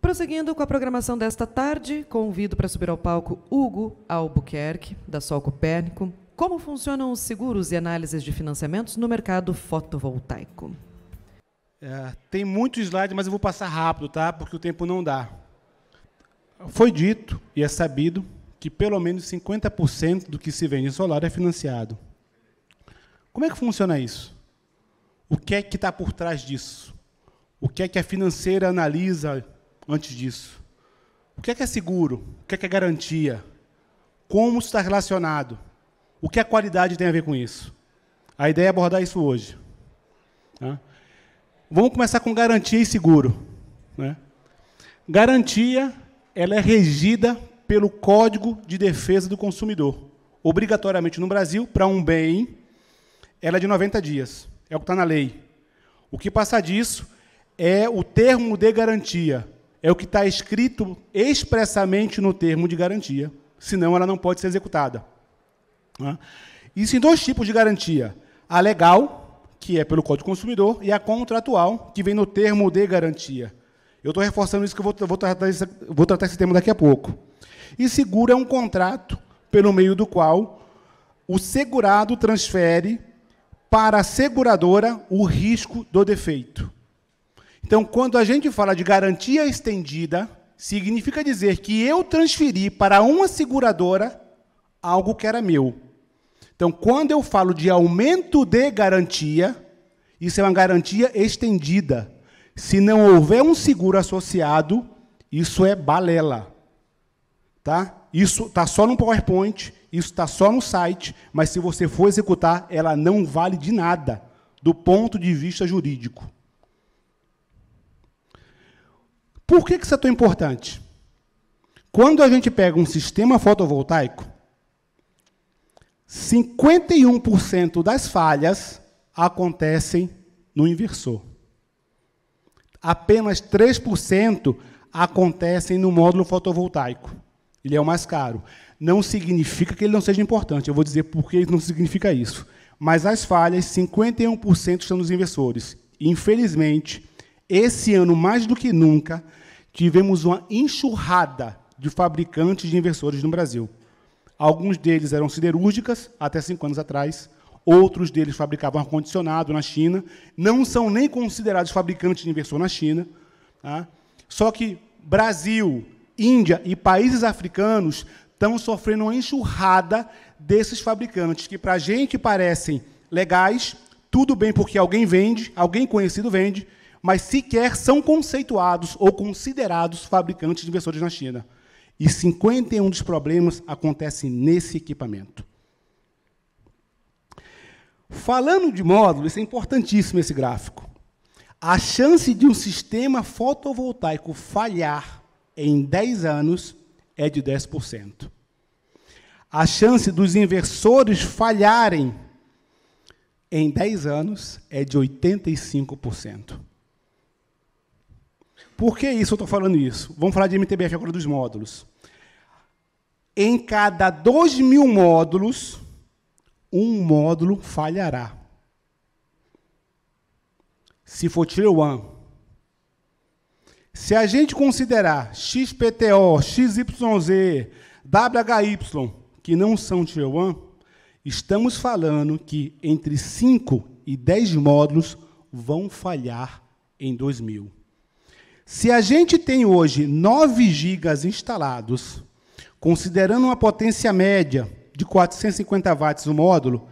Prosseguindo com a programação desta tarde, convido para subir ao palco Hugo Albuquerque, da Sol Copérnico. Como funcionam os seguros e análises de financiamentos no mercado fotovoltaico? Tem muito slide, mas eu vou passar rápido, tá? Porque o tempo não dá. Foi dito, e é sabido, que pelo menos 50% do que se vende em solar é financiado. Como é que funciona isso? O que é que está por trás disso? O que é que a financeira analisa antes disso? O que é seguro? O que é garantia? Como está relacionado? O que a qualidade tem a ver com isso? A ideia é abordar isso hoje. Tá? Vamos começar com garantia e seguro. Né? Garantia, ela é regida pelo Código de Defesa do Consumidor. Obrigatoriamente no Brasil, para um bem, ela é de 90 dias. É o que está na lei. O que passa disso é o termo de garantia. É o que está escrito expressamente no termo de garantia. Senão, ela não pode ser executada. Existem dois tipos de garantia. A legal, que é pelo Código do Consumidor, e a contratual, que vem no termo de garantia. Eu estou reforçando isso, que eu vou tratar esse tema daqui a pouco. E seguro é um contrato pelo meio do qual o segurado transfere para a seguradora o risco do defeito. Então, quando a gente fala de garantia estendida, significa dizer que eu transferi para uma seguradora algo que era meu. Então, quando eu falo de aumento de garantia, isso é uma garantia estendida. Se não houver um seguro associado, isso é balela. Tá? Isso está só no PowerPoint, isso está só no site, mas se você for executar, ela não vale de nada, do ponto de vista jurídico. Por que isso é tão importante? Quando a gente pega um sistema fotovoltaico, 51% das falhas acontecem no inversor. Apenas 3% acontecem no módulo fotovoltaico. Ele é o mais caro. Não significa que ele não seja importante. Eu vou dizer por que não significa isso. Mas as falhas, 51% estão nos inversores. Infelizmente, esse ano, mais do que nunca, tivemos uma enxurrada de fabricantes de inversores no Brasil. Alguns deles eram siderúrgicas, até 5 anos atrás. Outros deles fabricavam ar-condicionado na China. Não são nem considerados fabricantes de inversor na China. Tá? Só que Brasil, Índia e países africanos estão sofrendo uma enxurrada desses fabricantes, que para a gente parecem legais, tudo bem porque alguém vende, alguém conhecido vende, mas sequer são conceituados ou considerados fabricantes de inversores na China. E 51 dos problemas acontecem nesse equipamento. Falando de módulo, isso é importantíssimo, esse gráfico. A chance de um sistema fotovoltaico falhar em 10 anos é de 10%. A chance dos inversores falharem em 10 anos é de 85%. Por que isso eu estou falando isso? Vamos falar de MTBF agora, dos módulos. Em cada 2.000 módulos, um módulo falhará. Se for Tier 1. Se a gente considerar XPTO, XYZ, WHY, que não são Tier 1, estamos falando que entre 5 e 10 módulos vão falhar em 2000. Se a gente tem hoje 9 gigas instalados, considerando uma potência média de 450 watts no módulo,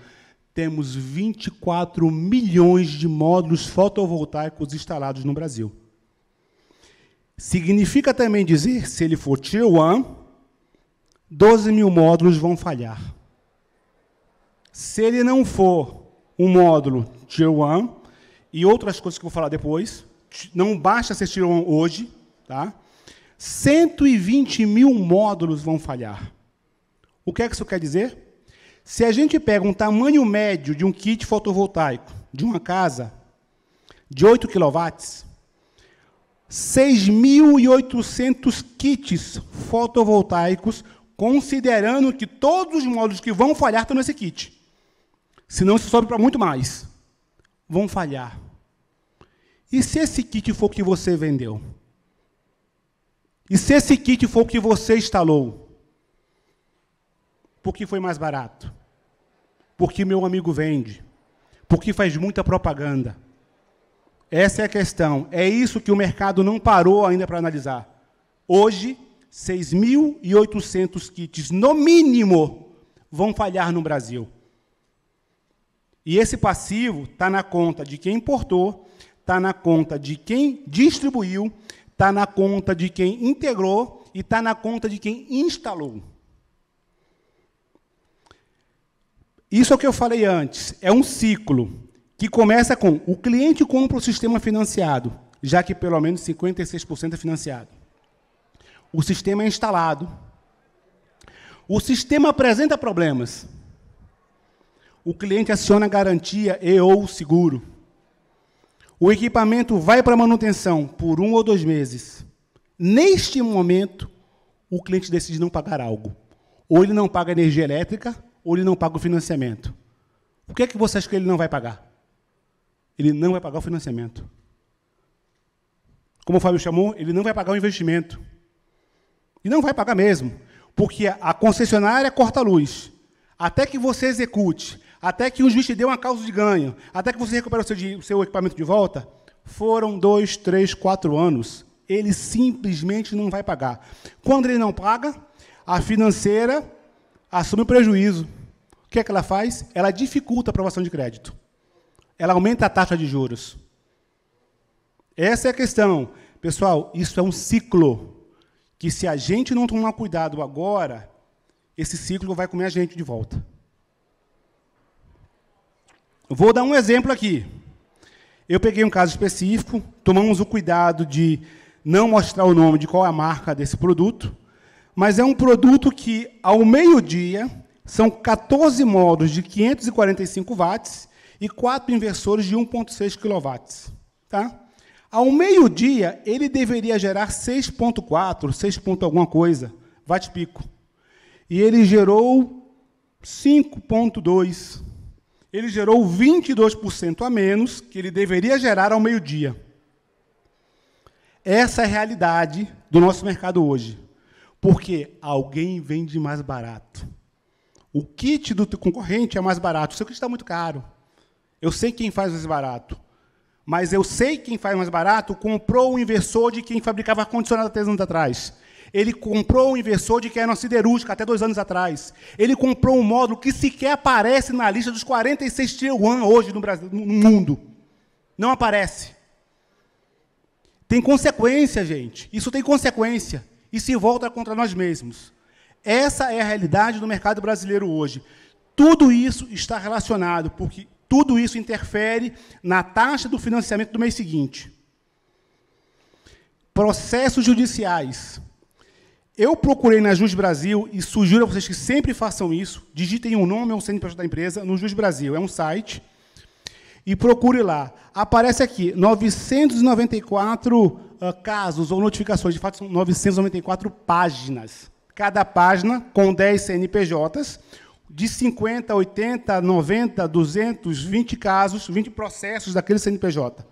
temos 24 milhões de módulos fotovoltaicos instalados no Brasil. Significa também dizer, se ele for Tier 1, 12.000 módulos vão falhar. Se ele não for um módulo Tier 1, e outras coisas que eu vou falar depois, não basta ser Tier 1 hoje, tá? 120.000 módulos vão falhar. O que é que isso quer dizer? Se a gente pega um tamanho médio de um kit fotovoltaico de uma casa de 8 kW, 6.800 kits fotovoltaicos, considerando que todos os módulos que vão falhar estão nesse kit. Senão isso sobe para muito mais. Vão falhar. E se esse kit for o que você vendeu? E se esse kit for o que você instalou? Porque foi mais barato? Porque meu amigo vende? Porque faz muita propaganda? Essa é a questão. É isso que o mercado não parou ainda para analisar. Hoje, 6.800 kits, no mínimo, vão falhar no Brasil. E esse passivo está na conta de quem importou, está na conta de quem distribuiu, está na conta de quem integrou e está na conta de quem instalou. Isso é o que eu falei antes. É um ciclo que começa com o cliente compra o sistema financiado, já que pelo menos 56% é financiado. O sistema é instalado. O sistema apresenta problemas. O cliente aciona a garantia e ou o seguro. O equipamento vai para manutenção por 1 ou 2 meses. Neste momento, o cliente decide não pagar algo. Ou ele não paga energia elétrica, ou ele não paga o financiamento. O que é que você acha que ele não vai pagar? Ele não vai pagar o financiamento. Como o Fábio chamou, ele não vai pagar o investimento. E não vai pagar mesmo, porque a concessionária corta a luz. Até que você execute, até que o juiz te dê uma causa de ganho, até que você recupere o seu equipamento de volta, foram 2, 3, 4 anos. Ele simplesmente não vai pagar. Quando ele não paga, a financeira assume o prejuízo. O que é que ela faz? Ela dificulta a aprovação de crédito. Ela aumenta a taxa de juros. Essa é a questão. Pessoal, isso é um ciclo que, se a gente não tomar cuidado agora, esse ciclo vai comer a gente de volta. Vou dar um exemplo aqui. Eu peguei um caso específico, tomamos o cuidado de não mostrar o nome de qual é a marca desse produto, mas é um produto que, ao meio-dia, são 14 módulos de 545 watts e 4 inversores de 1,6 kW. Tá? Ao meio-dia, ele deveria gerar 6,4, 6 ponto alguma coisa, watt-pico. E ele gerou 5,2. Ele gerou 22% a menos que ele deveria gerar ao meio-dia. Essa é a realidade do nosso mercado hoje. Porque alguém vende mais barato. O kit do concorrente é mais barato. O seu kit está muito caro. Eu sei quem faz mais barato. Mas eu sei quem faz mais barato comprou o inversor de quem fabricava ar-condicionado há 3 anos atrás. Ele comprou o inversor de quem era uma siderúrgica até 2 anos atrás. Ele comprou um módulo que sequer aparece na lista dos 46 Tier 1 hoje no Brasil, no mundo. Não aparece. Tem consequência, gente. Isso tem consequência. E se volta contra nós mesmos. Essa é a realidade do mercado brasileiro hoje. Tudo isso está relacionado, porque tudo isso interfere na taxa do financiamento do mês seguinte. Processos judiciais. Eu procurei na Jus Brasil, e sugiro a vocês que sempre façam isso, digitem o nome ou o CNPJ da empresa no Jus Brasil, é um site, e procure lá. Aparece aqui, 994 casos ou notificações, de fato são 994 páginas. Cada página com 10 CNPJs, de 50, 80, 90, 200, 20 casos, 20 processos daquele CNPJ.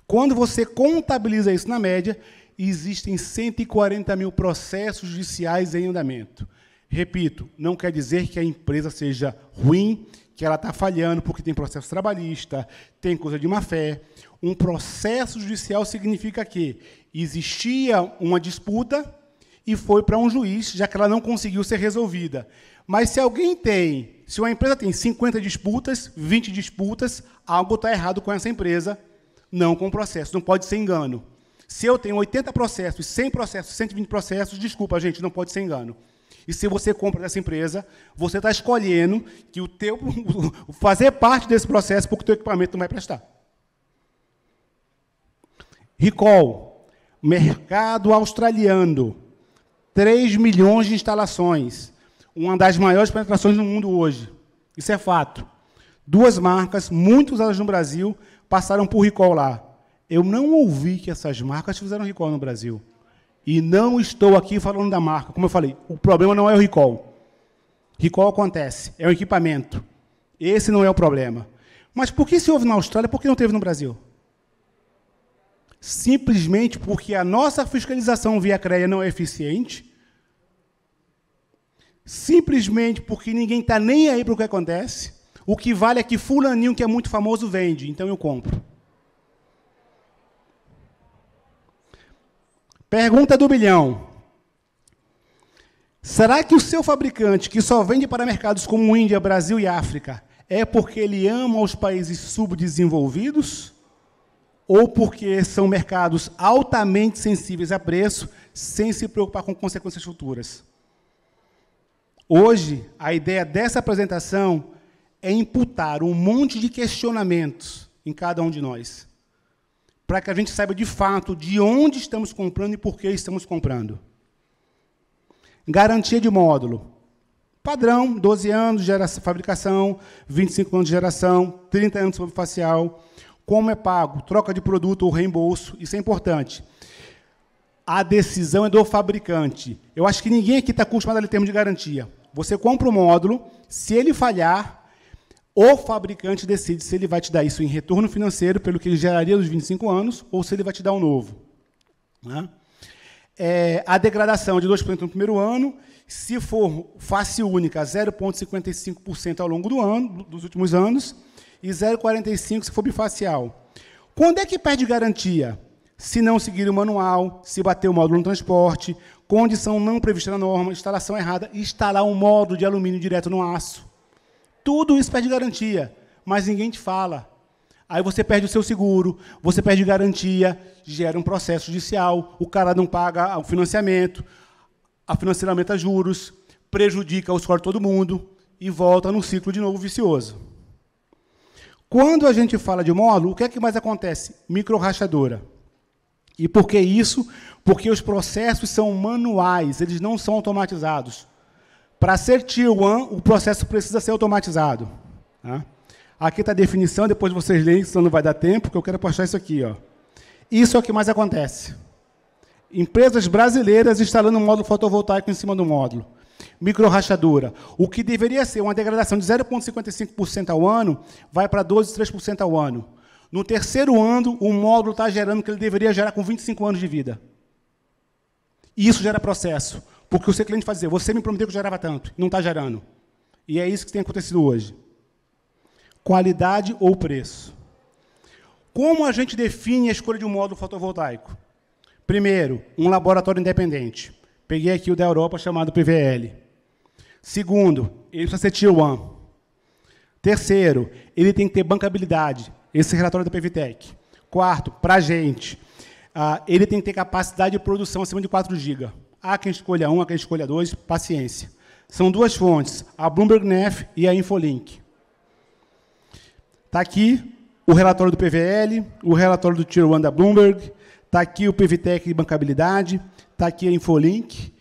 Quando você contabiliza isso na média, existem 140 mil processos judiciais em andamento. Repito, não quer dizer que a empresa seja ruim, que ela está falhando porque tem processo trabalhista, tem coisa de má-fé. Um processo judicial significa que existia uma disputa e foi para um juiz, já que ela não conseguiu ser resolvida. Mas se uma empresa tem 50 disputas, 20 disputas, algo está errado com essa empresa, não com o processo, não pode ser engano. Se eu tenho 80 processos, 100 processos, 120 processos, desculpa, gente, não pode ser engano. E se você compra dessa empresa, você está escolhendo que fazer parte desse processo porque o teu equipamento não vai prestar. Recall, mercado australiano, 3 milhões de instalações, uma das maiores penetrações no mundo hoje. Isso é fato. 2 marcas, muito usadas no Brasil, passaram por recall lá. Eu não ouvi que essas marcas fizeram recall no Brasil. E não estou aqui falando da marca. Como eu falei, o problema não é o recall. Recall acontece, é o equipamento. Esse não é o problema. Mas por que se houve na Austrália, por que não teve no Brasil? simplesmente porque a nossa fiscalização via CREA não é eficiente, simplesmente porque ninguém está nem aí para o que acontece. O que vale é que fulaninho, que é muito famoso, vende, então eu compro. Pergunta do bilhão. Será que o seu fabricante, que só vende para mercados como Índia, Brasil e África, é porque ele ama os países subdesenvolvidos? Ou porque são mercados altamente sensíveis a preço, sem se preocupar com consequências futuras? Hoje, a ideia dessa apresentação é imputar um monte de questionamentos em cada um de nós, para que a gente saiba, de fato, de onde estamos comprando e por que estamos comprando. Garantia de módulo. Padrão, 12 anos de fabricação, 25 anos de geração, 30 anos de superfacial. Como é pago? Troca de produto ou reembolso. Isso é importante. A decisão é do fabricante. Eu acho que ninguém aqui está acostumado a ler termo de garantia. Você compra o módulo, se ele falhar, o fabricante decide se ele vai te dar isso em retorno financeiro, pelo que ele geraria dos 25 anos, ou se ele vai te dar um novo. Né? A degradação de 2% no primeiro ano, se for face única, 0,55% ao longo do ano, dos últimos anos, e 0,45% se for bifacial. Quando é que perde garantia? Se não seguir o manual, se bater o módulo no transporte, condição não prevista na norma, instalação errada, instalar um módulo de alumínio direto no aço. Tudo isso perde garantia, mas ninguém te fala. Aí você perde o seu seguro, você perde garantia, gera um processo judicial, o cara não paga o financiamento, a financiamento a juros, prejudica o score de todo mundo e volta num ciclo de novo vicioso. Quando a gente fala de módulo, o que é que mais acontece? Microrrachadura. E por que isso? Porque os processos são manuais, eles não são automatizados. Para ser Tier 1, o processo precisa ser automatizado. Tá? Aqui está a definição, depois vocês leem, senão não vai dar tempo, porque eu quero postar isso aqui. Ó. Isso é o que mais acontece. Empresas brasileiras instalando um módulo fotovoltaico em cima do módulo. Microrrachadura. O que deveria ser uma degradação de 0,55% ao ano, vai para 12,3% ao ano. No terceiro ano, o módulo está gerando o que ele deveria gerar com 25 anos de vida. E isso gera processo. Porque o seu cliente vai dizer, você me prometeu que gerava tanto, não está gerando. E é isso que tem acontecido hoje. Qualidade ou preço. Como a gente define a escolha de um módulo fotovoltaico? Primeiro, um laboratório independente. Peguei aqui o da Europa, chamado PVL. Segundo, ele precisa ser Tier 1. Terceiro, ele tem que ter bancabilidade. Esse relatório da PVTec. Quarto, para a gente, ele tem que ter capacidade de produção acima de 4 GB. Há quem escolha 1, há quem escolha 2, paciência. São duas fontes, a Bloomberg NEF e a Infolink. Está aqui o relatório do PVL, o relatório do Tier 1 da Bloomberg, está aqui o PVTec de bancabilidade, está aqui a Infolink.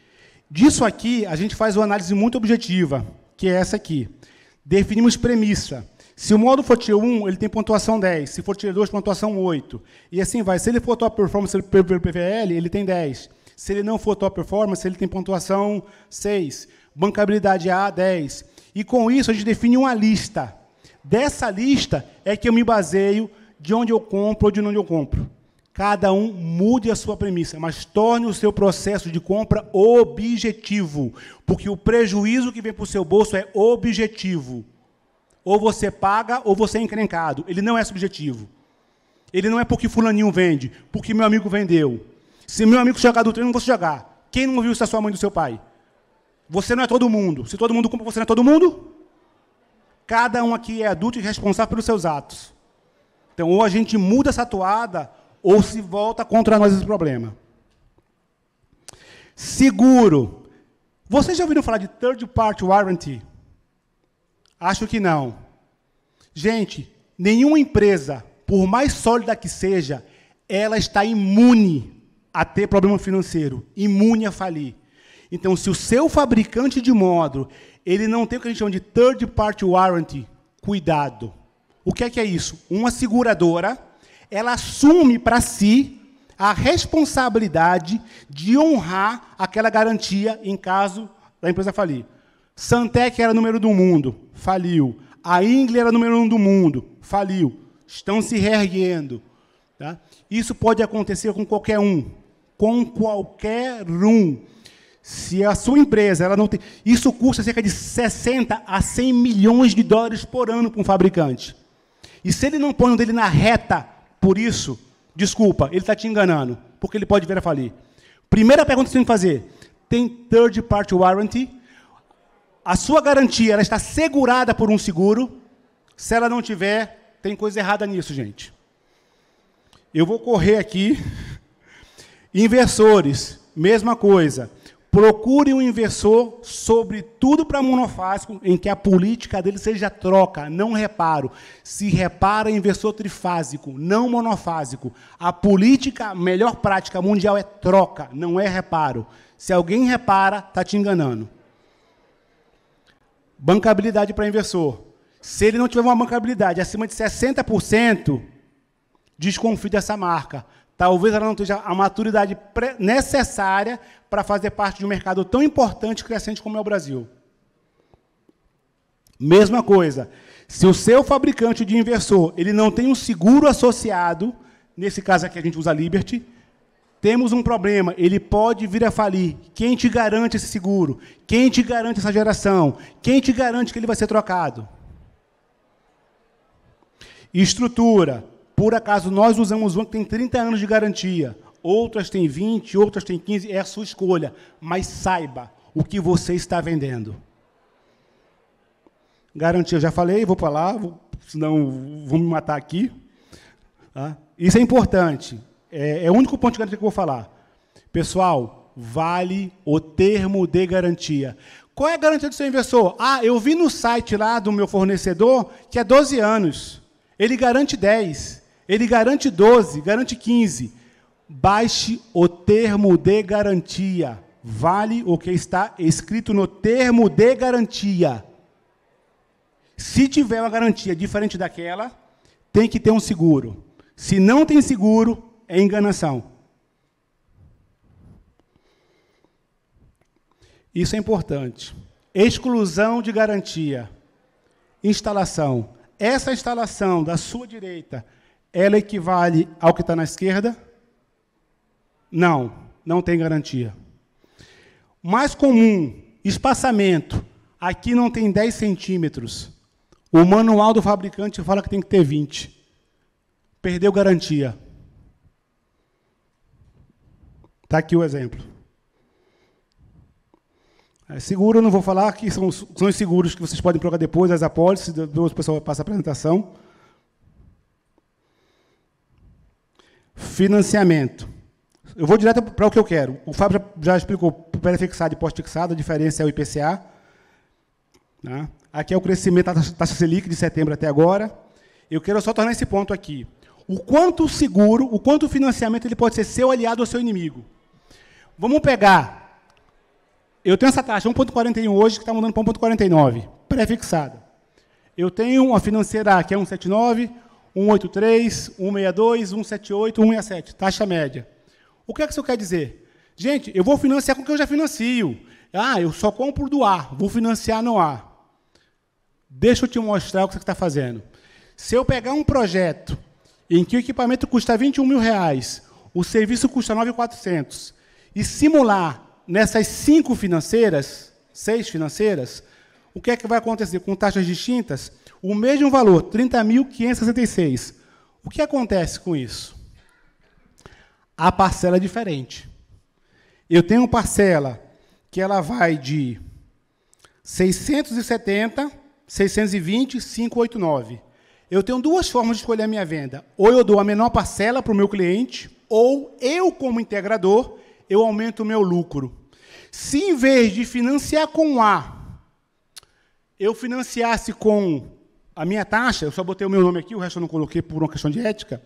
Disso aqui, a gente faz uma análise muito objetiva, que é essa aqui. Definimos premissa. Se o módulo for Tier 1, ele tem pontuação 10. Se for Tier 2, pontuação 8. E assim vai. Se ele for top performance pelo PVL, ele tem 10. Se ele não for top performance, ele tem pontuação 6. Bancabilidade A, 10. E com isso, a gente define uma lista. Dessa lista é que eu me baseio de onde eu compro ou de onde eu compro. Cada um mude a sua premissa, mas torne o seu processo de compra objetivo. Porque o prejuízo que vem para o seu bolso é objetivo. Ou você paga, ou você é encrencado. Ele não é subjetivo. Ele não é porque fulaninho vende, porque meu amigo vendeu. Se meu amigo jogar do treino, eu não vou jogar. Quem não viu se é sua mãe do seu pai? Você não é todo mundo. Se todo mundo compra, você não é todo mundo? Cada um aqui é adulto e responsável pelos seus atos. Então, ou a gente muda essa toada, ou se volta contra nós esse problema. Seguro. Vocês já ouviram falar de Third Party Warranty? Acho que não. Gente, nenhuma empresa, por mais sólida que seja, ela está imune a ter problema financeiro, imune a falir. Então, se o seu fabricante de módulo, ele não tem o que a gente chama de Third Party Warranty, cuidado. O que é isso? Uma seguradora, ela assume para si a responsabilidade de honrar aquela garantia em caso da empresa falir. Santec era número 1 do mundo, faliu. A Ingle era número 1 do mundo, faliu. Estão se reerguendo. Tá? Isso pode acontecer com qualquer um. Com qualquer um. Se a sua empresa ela não tem... Isso custa cerca de 60 a 100 milhões de dólares por ano para um fabricante. E se ele não põe o dele na reta por isso, desculpa, ele está te enganando, porque ele pode vir a falir. Primeira pergunta que você tem que fazer. Tem third party warranty? A sua garantia ela está segurada por um seguro? Se ela não tiver, tem coisa errada nisso, gente. Eu vou correr aqui. Inversores, mesma coisa. Procure um inversor, sobretudo para monofásico, em que a política dele seja troca, não reparo. Se repara, inversor trifásico, não monofásico. A política, a melhor prática mundial é troca, não é reparo. Se alguém repara, está te enganando. Bancabilidade para inversor. Se ele não tiver uma bancabilidade acima de 60%, desconfie dessa marca. Talvez ela não tenha a maturidade necessária para fazer parte de um mercado tão importante e crescente como é o Brasil. Mesma coisa. Se o seu fabricante de inversor ele não tem um seguro associado, nesse caso aqui a gente usa a Liberty, temos um problema, ele pode vir a falir. Quem te garante esse seguro? Quem te garante essa geração? Quem te garante que ele vai ser trocado? Estrutura. Por acaso, nós usamos uma que tem 30 anos de garantia. Outras têm 20, outras têm 15, é a sua escolha. Mas saiba o que você está vendendo. Garantia, já falei, vou para lá, senão vão me matar aqui. Tá? Isso é importante. É o único ponto de garantia que eu vou falar. Pessoal, vale o termo de garantia. Qual é a garantia do seu inversor? Ah, eu vi no site lá do meu fornecedor que é 12 anos. Ele garante 10. Ele garante 12, garante 15. Baixe o termo de garantia. Vale o que está escrito no termo de garantia. Se tiver uma garantia diferente daquela, tem que ter um seguro. Se não tem seguro, é enganação. Isso é importante. Exclusão de garantia. Instalação. Essa instalação da sua direita, ela equivale ao que está na esquerda? Não, não tem garantia. Mais comum, espaçamento. Aqui não tem 10 centímetros. O manual do fabricante fala que tem que ter 20. Perdeu garantia. Está aqui o exemplo. Seguro, eu não vou falar, que são os seguros que vocês podem procurar depois, as apólices, depois o pessoal passa a apresentação. Financiamento. Eu vou direto para o que eu quero. O Fábio já explicou pré-fixado e pós-fixado, a diferença é o IPCA. Né? Aqui é o crescimento da taxa Selic de setembro até agora. Eu quero só tornar esse ponto aqui. O quanto o seguro, o quanto o financiamento ele pode ser seu aliado ou seu inimigo. Vamos pegar. Eu tenho essa taxa 1,41 hoje, que está mudando para 1,49, pré-fixada. Eu tenho uma financeira que é 1,79, 1,83, 1,62, 1,78, 1,67, taxa média. O que é que isso quer dizer? Gente, eu vou financiar com o que eu já financio. Ah, eu só compro do A, vou financiar no A. Deixa eu te mostrar o que você está fazendo. Se eu pegar um projeto em que o equipamento custa R$21 mil, o serviço custa 9.400, e simular nessas 6 financeiras, o que é que vai acontecer? Com taxas distintas, o mesmo valor, 30.566. O que acontece com isso? A parcela é diferente. Eu tenho parcela que ela vai de 670, 620, 589. Eu tenho 2 formas de escolher a minha venda. Ou eu dou a menor parcela para o meu cliente, ou eu, como integrador, eu aumento o meu lucro. Se, em vez de financiar com A, eu financiasse com a minha taxa, eu só botei o meu nome aqui, o resto eu não coloquei por uma questão de ética,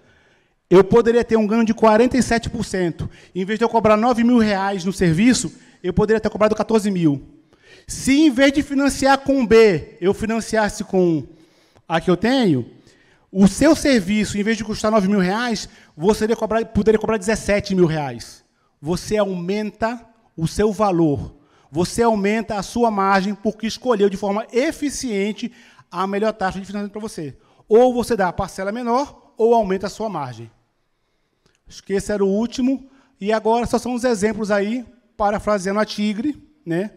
eu poderia ter um ganho de 47%. Em vez de eu cobrar R$9 mil no serviço, eu poderia ter cobrado 14 mil. Se, em vez de financiar com B, eu financiasse com a que eu tenho, o seu serviço, em vez de custar R$9 mil, você poderia cobrar R$17 mil. Você aumenta o seu valor. Você aumenta a sua margem porque escolheu de forma eficiente a melhor taxa de financiamento para você. Ou você dá a parcela menor, ou aumenta a sua margem. Acho que esse era o último. E agora só são os exemplos aí, parafraseando a Tigre, né?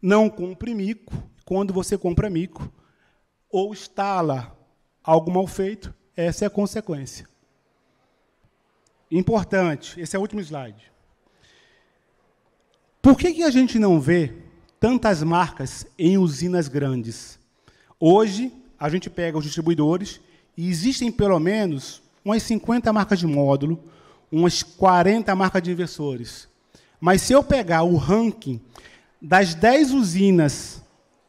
Não compre mico. Quando você compra mico, ou instala algo mal feito, essa é a consequência. Importante, esse é o último slide. Por que a gente não vê tantas marcas em usinas grandes? Hoje, a gente pega os distribuidores e existem pelo menos umas 50 marcas de módulo, umas 40 marcas de inversores. Mas se eu pegar o ranking das 10 usinas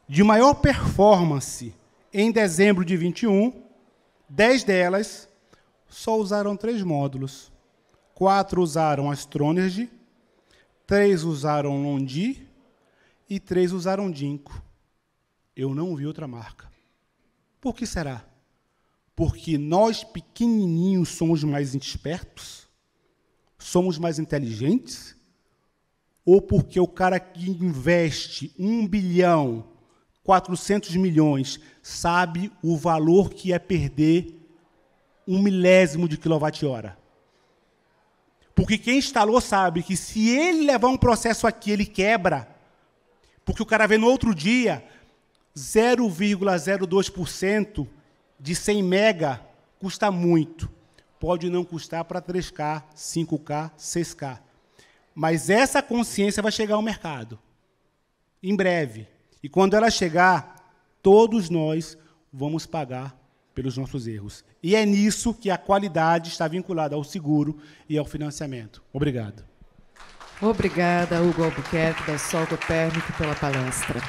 de maior performance em dezembro de 21, 10 delas só usaram 3 módulos. 4 usaram a Stronergy, 3 usaram Londi e 3 usaram Dinco. Eu não vi outra marca. Por que será? Porque nós, pequenininhos, somos mais espertos? Somos mais inteligentes? Ou porque o cara que investe 1 bilhão, 400 milhões, sabe o valor que é perder 1 milésimo de quilowatt-hora? Porque quem instalou sabe que se ele levar um processo aqui, ele quebra, porque o cara vê no outro dia 0,02% de 100 mega custa muito. Pode não custar para 3K, 5K, 6K. Mas essa consciência vai chegar ao mercado, em breve. E quando ela chegar, todos nós vamos pagar pelos nossos erros. E é nisso que a qualidade está vinculada ao seguro e ao financiamento. Obrigado. Obrigada, Hugo Albuquerque, da Sol Copérnico, pela palestra.